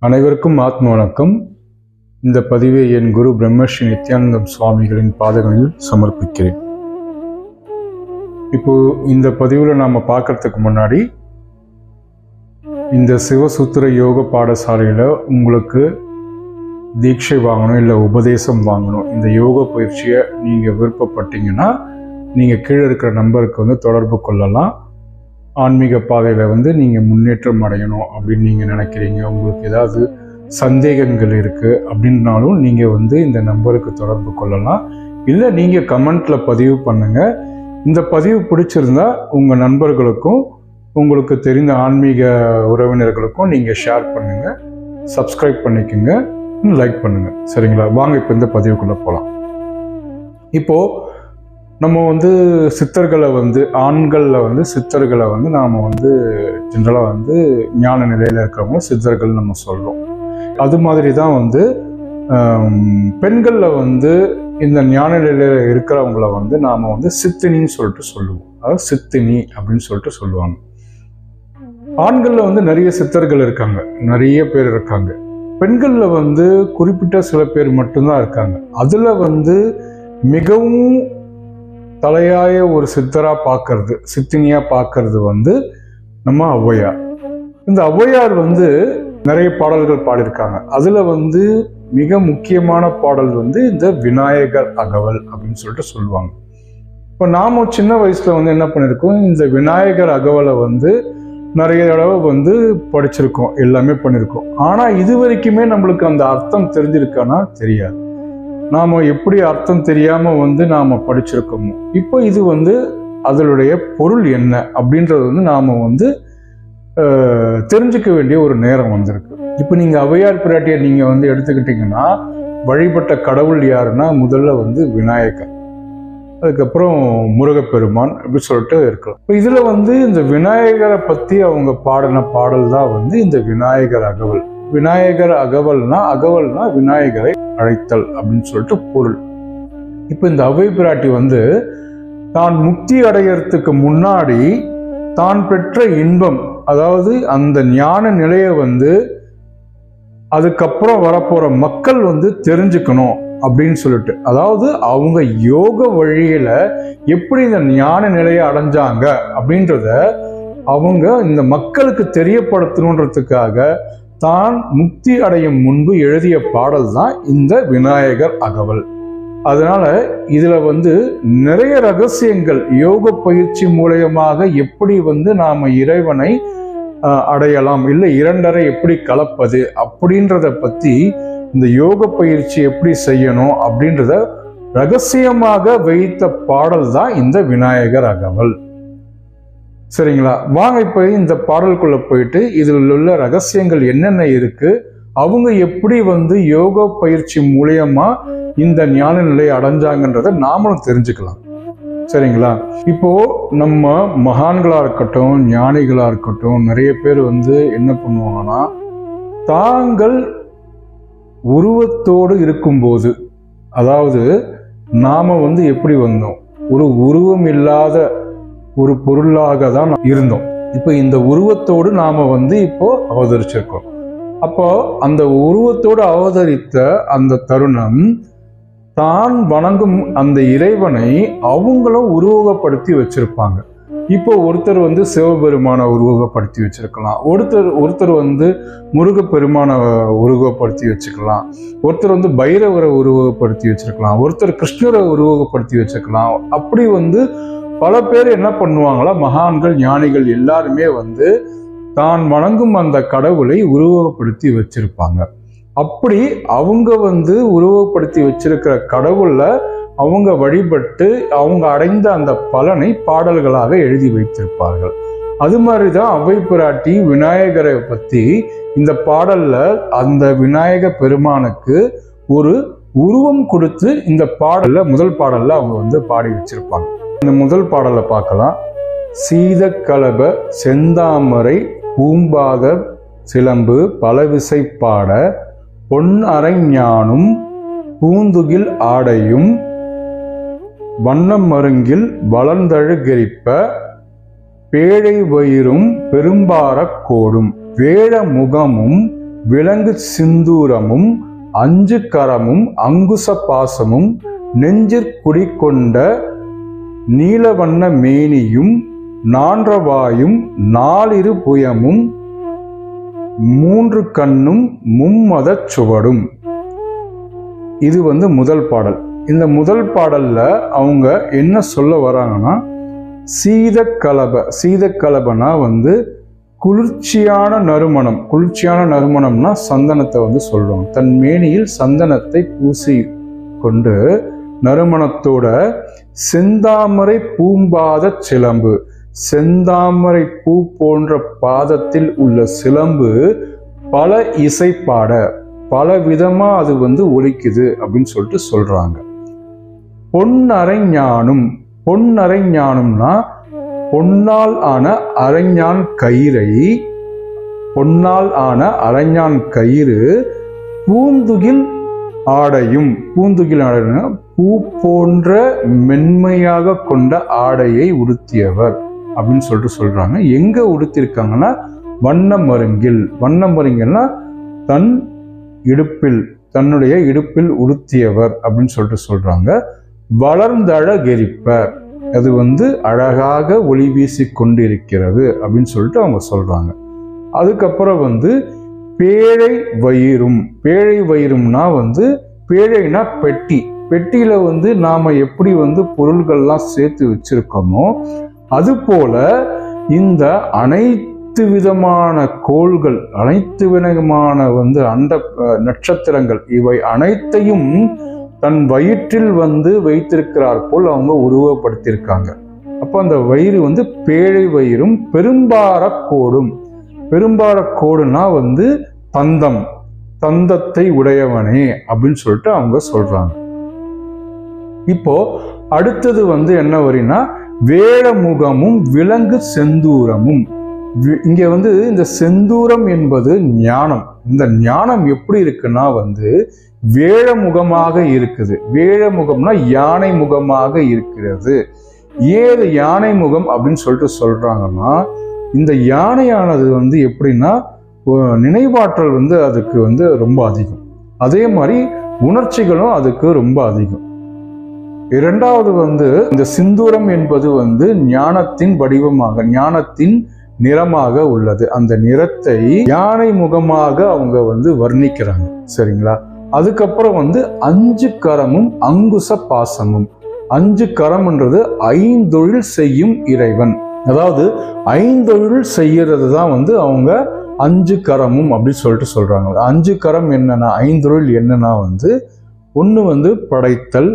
அனைவருக்கும் ஆத்ம வணக்கம். இந்த பதிவை என் குரு பிரம்மஸ்ரீ நித்யானந்தம் சுவாமிகளின் பாதங்களில் சமர்ப்பிக்கிறேன். இப்போ இந்த பதிவில் நாம் பார்க்கறதுக்கு முன்னாடி இந்த சிவசூத்திர யோக பாடசாலையில் உங்களுக்கு தீட்சை வாங்கணும், இல்லை உபதேசம் வாங்கணும், இந்த யோக பயிற்சியை நீங்கள் விருப்பப்பட்டீங்கன்னா நீங்கள் கீழே இருக்கிற நம்பருக்கு தொடர்பு கொள்ளலாம். ஆன்மீக பாதையில் நீங்கள் முன்னேற்றம் அடையணும் அப்படின்னு நீங்கள் நினைக்கிறீங்க, உங்களுக்கு ஏதாவது சந்தேகங்கள் இருக்குது அப்படின்னாலும் நீங்கள் இந்த நம்பருக்கு தொடர்பு கொள்ளலாம். இல்லை நீங்கள் கமெண்ட்டில் பதிவு பண்ணுங்கள். இந்த பதிவு பிடிச்சிருந்தா உங்கள் நண்பர்களுக்கும் உங்களுக்கு தெரிந்த ஆன்மீக உறவினர்களுக்கும் நீங்கள் ஷேர் பண்ணுங்கள், சப்ஸ்கிரைப் பண்ணிக்கோங்க, லைக் பண்ணுங்கள். சரிங்களா? வாங்க இப்போ இந்த பதிவுக்குள்ளே போகலாம். இப்போது நம்ம சித்தர்களை ஆண்களில் சித்தர்களை நாம் ஜென்ரலாக ஞான நிலையில் இருக்கிறவங்க சித்தர்கள் நம்ம சொல்கிறோம். அது மாதிரி தான் பெண்களில் இந்த ஞான நிலையில் இருக்கிறவங்கள நாம் சித்தினின்னு சொல்லிட்டு சொல்லுவோம். அதாவது சித்தினி அப்படின்னு சொல்லிட்டு சொல்லுவாங்க. ஆண்களில் நிறைய சித்தர்கள் இருக்காங்க, நிறைய பேர் இருக்காங்க. பெண்களில் குறிப்பிட்ட சில பேர் மட்டும்தான் இருக்காங்க. அதில் மிகவும் தலையாய ஒரு சித்தரா பார்க்கறது, சித்தினியா பார்க்கறது நம்ம ஔவையார். இந்த ஔவையார் நிறைய பாடல்கள் பாடியிருக்காங்க. அதுல மிக முக்கியமான பாடல் இந்த விநாயகர் அகவல் அப்படின்னு சொல்லிட்டு சொல்லுவாங்க. இப்போ நாம சின்ன வயசுல என்ன பண்ணிருக்கோம், இந்த விநாயகர் அகவலை நிறைய தடவை படிச்சிருக்கோம், எல்லாமே பண்ணியிருக்கோம். ஆனா இது வரைக்குமே நம்மளுக்கு அந்த அர்த்தம் தெரிஞ்சிருக்கானா தெரியாது. நாம எப்படி அர்த்தம் தெரியாம நாம படிச்சிருக்கோமோ, இப்போ இது அதனுடைய பொருள் என்ன அப்படின்றது நாம தெரிஞ்சுக்க வேண்டிய ஒரு நேரம் வந்திருக்கு. இப்போ நீங்க ஔவையார் பிராட்டியை நீங்க எடுத்துக்கிட்டீங்கன்னா, வழிபட்ட கடவுள் யாருன்னா முதல்ல விநாயகர், அதுக்கப்புறம் முருகப்பெருமான் அப்படி சொல்லிட்டு இருக்கலாம். இப்போ இதுல இந்த விநாயகரை பத்தி அவங்க பாடின பாடல் தான் இந்த விநாயகர் அகவல். விநாயகர் அகவல்னா விநாயகரை அழைத்தல் அப்படின்னு சொல்லிட்டு பொருள். இப்போ இந்த ஔவை பிராட்டி தான் முக்தி அடையறதுக்கு முன்னாடி தான் பெற்ற இன்பம், அதாவது அந்த ஞான நிலையை அதுக்கப்புறம் வரப்போற மக்கள் தெரிஞ்சுக்கணும் அப்படின்னு சொல்லிட்டு, அதாவது அவங்க யோக வழியில எப்படி இந்த ஞான நிலையை அடைஞ்சாங்க அப்படின்றத அவங்க இந்த மக்களுக்கு தெரியப்படுத்தணுன்றதுக்காக தான் முக்தி அடையும் முன்பு எழுதிய பாடல் தான் இந்த விநாயகர் அகவல். அதனால இதுல நிறைய ரகசியங்கள், யோக பயிற்சி மூலமாக எப்படி நாம இறைவனை அடையலாம், இல்லை இரண்டரை எப்படி கலப்பது அப்படின்றத பத்தி, இந்த யோக பயிற்சி எப்படி செய்யணும் அப்படின்றத ரகசியமாக வைத்த பாடல் தான் இந்த விநாயகர் அகவல். சரிங்களா? வாங்க இப்ப இந்த பாடலுக்குள்ள போயிட்டு இதில் உள்ள ரகசியங்கள் என்னென்ன இருக்கு, அவங்க எப்படி யோக பயிற்சி மூலியமா இந்த ஞான நிலையை அடைஞ்சாங்கன்றத நாமளும் தெரிஞ்சுக்கலாம். சரிங்களா? இப்போ நம்ம மகான்களா இருக்கட்டும், ஞானிகளா இருக்கட்டும், நிறைய பேர் என்ன பண்ணுவாங்கன்னா, தாங்கள் உருவத்தோடு இருக்கும்போது, அதாவது நாம எப்படி வந்தோம், ஒரு உருவம் இல்லாத ஒரு பொருளாக தான் இருந்தோம். இப்போ இந்த உருவத்தோடு நாம இப்போ அவதரிச்சிருக்கோம். அப்போ அந்த உருவத்தோடு அவதரித்த அந்த தருணம், தான் வணங்கும் அந்த இறைவனை அவங்களும் உருவகப்படுத்தி வச்சிருப்பாங்க. இப்போ ஒருத்தர் சிவபெருமான உருவகப்படுத்தி வச்சிருக்கலாம், ஒருத்தர் முருகப்பெருமான உருவகப்படுத்தி வச்சுக்கலாம், ஒருத்தர் பைரவரை உருவகப்படுத்தி வச்சிருக்கலாம், ஒருத்தர் கிருஷ்ணரை உருவகப்படுத்தி வச்சுக்கலாம். அப்படி பல பேர் என்ன பண்ணுவாங்களா, மகான்கள் ஞானிகள் எல்லாருமே தான் வணங்கும் அந்த கடவுளை உருவகப்படுத்தி வச்சிருப்பாங்க. அப்படி அவங்க உருவகப்படுத்தி வச்சிருக்கிற கடவுள்ல அவங்க வழிபட்டு அவங்க அடைந்த அந்த பலனை பாடல்களாக எழுதி வைத்திருப்பார்கள். அது மாதிரிதான் ஔவை பிராட்டி விநாயகரை பத்தி இந்த பாடல்ல அந்த விநாயக பெருமானுக்கு ஒரு உருவம் கொடுத்து இந்த பாடல்ல முதல் பாடல்ல அவங்க பாடி வச்சிருப்பாங்க. இந்த முதல் பாடலை பார்க்கலாம். சீதக்கலப செந்தாமரை பூம்பாத சிலம்பு பலவிசை பாட பொன் அரைஞானும் பூந்துகில் ஆடையும் வண்ணம் மருங்கில் வளர்ந்தழுகெரிப்ப பேழை வயிறும் பெரும்பார கோடும் வேழ முகமும் விலங்கு சிந்தூரமும் அஞ்சு கரமும் அங்குச பாசமும் நெஞ்சிற்குடி கொண்ட நீலவண்ண மேனியும் நான்றவாயும் நாலிரு புயமும் மூன்று கண்ணும் மும்மதச் சுவடும். இது முதல் பாடல். இந்த முதல் பாடல்ல அவங்க என்ன சொல்ல வராங்கன்னா, சீதக்கலபனா குளிர்ச்சியான நறுமணம். குளிர்ச்சியான நறுமணம்னா சந்தனத்தை சொல்றோம். தன் மேனியில் சந்தனத்தை பூசி கொண்டு நறுமணத்தோட செந்தாமரை பூம்பாத சிலம்பு, செந்தாமரை பூ போன்ற பாதத்தில் உள்ள சிலம்பு பல இசைப்பாட பல விதமா அது ஒலிக்குது அப்படின்னு சொல்லிட்டு சொல்றாங்க. பொன்னரைஞானும், பொன்னரைஞானும்னா பொன்னால் ஆன அரைஞான் கயிறை, பொன்னால் ஆன அரைஞான் கயிறு பூந்துகில் ஆடையும், பூந்துகில் ஆடைனா பூ போன்ற மென்மையாக கொண்ட ஆடையை உடுத்தியவர் அப்படின்னு சொல்லிட்டு சொல்றாங்க. எங்க உடுத்திருக்காங்கன்னா வண்ணமருங்கில். வண்ணமருங்கில்னா தன் இடுப்பில், தன்னுடைய இடுப்பில் உடுத்தியவர் அப்படின்னு சொல்லிட்டு சொல்றாங்க. வளர்ந்தழகெரிப்பர், அது அழகாக ஒளி வீசி கொண்டிருக்கிறது அப்படின்னு சொல்லிட்டு அவங்க சொல்றாங்க. அதுக்கப்புறம் பேழை வயிறும். பேழை வயிறும்னா பேழைனா பெட்டி. பெட்டியில நாம எப்படி பொருள்கள்லாம் சேர்த்து வச்சிருக்கோமோ அது போல இந்த அனைத்து விதமான கோள்கள், அனைத்து விதமான அண்ட நட்சத்திரங்கள் இவை அனைத்தையும் தன் வயிற்றில் வைத்திருக்கிறார் போல் அவங்க உருவப்படுத்தியிருக்காங்க. அப்போ அந்த வயிறு பேழை வயிறும் பெரும்பார கோடும். பெரும்பார கோடுனா தந்தம், தந்தத்தை உடையவனே அப்படின்னு சொல்லிட்டு அவங்க சொல்றாங்க. இப்போ அடுத்தது என்ன வரினா வேழமுகமும் விலங்கு செந்தூரமும். இங்க இந்த செந்தூரம் என்பது ஞானம். இந்த ஞானம் எப்படி இருக்குன்னா வேழமுகமாக இருக்குது. வேழமுகம்னா யானை முகமாக இருக்கிறது. ஏது யானை முகம் அப்படின்னு சொல்லிட்டு சொல்றாங்கன்னா, இந்த யானையானது எப்படின்னா நினைவாற்றல் அதுக்கு ரொம்ப அதிகம். அதே மாதிரி உணர்ச்சிகளும் அதுக்கு ரொம்ப அதிகம். இரண்டாவது இந்த சிந்தூரம் என்பது ஞானத்தின் வடிவமாக, ஞானத்தின் நிறமாக உள்ளது. அந்த நிறத்தை யானை முகமாக அவங்க வர்ணிக்கிறாங்க. சரிங்களா? அதுக்கப்புறம் அஞ்சு கரமும் அங்குச பாசமும். அஞ்சு கரம்ன்றது ஐந்தொழில் செய்யும் இறைவன். அதாவது ஐந்தொழில் செய்யறது தான் அவங்க அஞ்சு கரமும் அப்படின்னு சொல்லிட்டு சொல்றாங்க. அஞ்சு கரம் என்னன்னா, ஐந்தொழில் என்னன்னா ஒன்று படைத்தல்,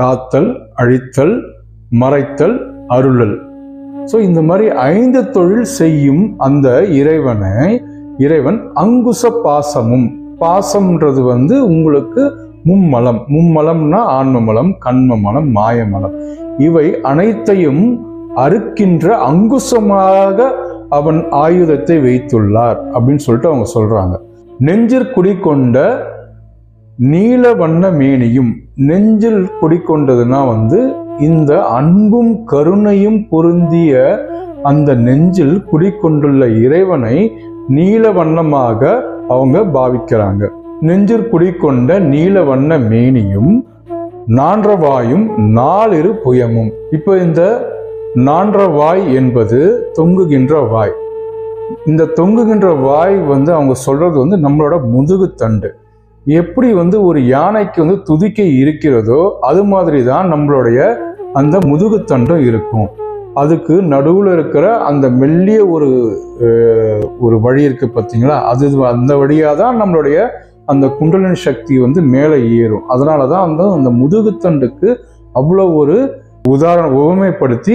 காத்தல், அழித்தல், மறைத்தல், அருளல். ஸோ இந்த மாதிரி 5 தொழில் செய்யும் அந்த இறைவன் அங்குச பாசமும். பாசம்ன்றது உங்களுக்கு மும்மலம். மும்மலம்னா ஆன்மமலம், கண்மமலம், மாயமலம். இவை அனைத்தையும் அறுக்கின்ற அங்குசமாக அவன் ஆயுதத்தை வைத்துள்ளார் அப்படின்னு சொல்லிட்டு அவங்க சொல்றாங்க. நெஞ்சிற்குடி கொண்ட நீல வண்ண மேனியும். நெஞ்சில் குடிக்கொண்டதுன்னா இந்த அன்பும் கருணையும் பொருந்திய அந்த நெஞ்சில் குடிக்கொண்டுள்ள இறைவனை நீல வண்ணமாக அவங்க பாவிக்கிறாங்க. நெஞ்சில் குடிக்கொண்ட நீல வண்ண மேனியும் நான்றவாயும் நாலிரு புயமும். இப்போ இந்த நான்றவாய் என்பது தொங்குகின்ற வாய். இந்த தொங்குகின்ற வாய் அவங்க சொல்றது நம்மளோட முதுகு தண்டு. எப்படி ஒரு யானைக்கு துதிக்கை இருக்கிறதோ அது மாதிரி தான் நம்மளுடைய அந்த முதுகு தண்டும் இருக்கும். அதுக்கு நடுவில் இருக்கிற அந்த மெல்லிய ஒரு வழி இருக்கு பார்த்தீங்களா, அது அந்த வழியாக தான் நம்மளுடைய அந்த குண்டலினி சக்தி மேலே ஏறும். அதனால தான் அந்த முதுகுத்தண்டுக்கு அவ்வளோ ஒரு உவமைப்படுத்தி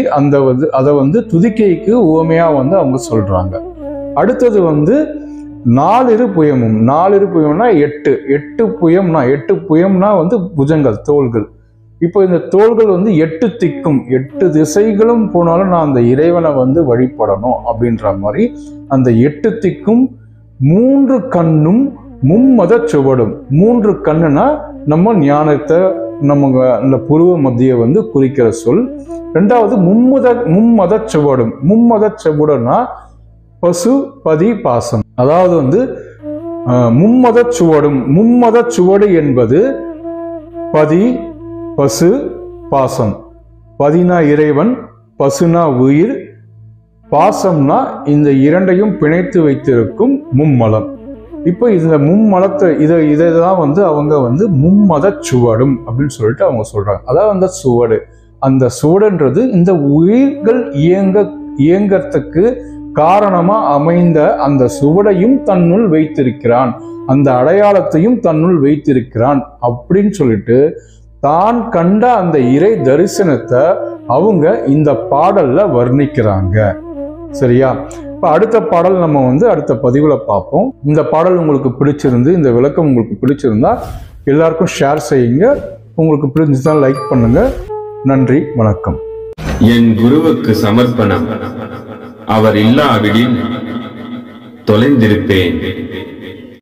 அதை துதிக்கைக்கு உவமையாக அவங்க சொல்றாங்க. அடுத்தது நாலிரு புயமும். நாலிரு புயம்னா எட்டு புயம்னா புஜங்கள், தோள்கள். இப்போ இந்த தோள்கள் 8 திக்கும் 8 திசைகளும் போனாலும் நான் அந்த இறைவனை வழிபடணும் அப்படின்ற மாதிரி அந்த 8 திக்கும் 3 கண்ணும் மும்மத சுவடும். 3 கண்ணுனா நம்ம ஞானத்தை, நம்ம அந்த புருவ மத்திய குறிக்கிற சொல். ரெண்டாவது மும்மத சுவடும். மும்மத சுவடுனா பசு பதி பாசம். அதாவது மும்மத சுவடும். மும்மத சுவடு என்பது பதி, பசு, பாசம். பதினா இறைவன், பசுனா உயிர், பாசம்னா இந்த இரண்டையும் பிணைத்து வைத்திருக்கும் மும்மலம். இப்போ இந்த மும்மலத்தை இதைதான் வந்து அவங்க வந்து மும்மத சுவடும் அப்படின்னு சொல்லிட்டு அவங்க சொல்றாங்க. அதாவது அந்த சுவடு, அந்த சுவடுன்றது இந்த உயிர்கள் இயங்கறதுக்கு காரணமா அமைந்த அந்த சுவடையும் தன்னுள் வைத்திருக்கிறான், அந்த அடையாளத்தையும் தன்னுள் வைத்திருக்கிறான் அப்படின்னு சொல்லிட்டு தான் கண்ட அந்த இறை தரிசனத்தை அவங்க இந்த பாடல்ல வர்ணிக்கிறாங்க. சரியா? இப்ப அடுத்த பாடல் நம்ம வந்து அடுத்த பதிவுல பார்ப்போம். இந்த பாடல் உங்களுக்கு பிடிச்சிருந்து, இந்த விளக்கம் உங்களுக்கு பிடிச்சிருந்தா எல்லாருக்கும் ஷேர் செய்யுங்க. உங்களுக்கு பிடிச்சிருந்தா லைக் பண்ணுங்க. நன்றி, வணக்கம். என் குருவுக்கு சமர்ப்பணம். அவர் இல்லாவிடில் தொலைந்திருப்பேன்.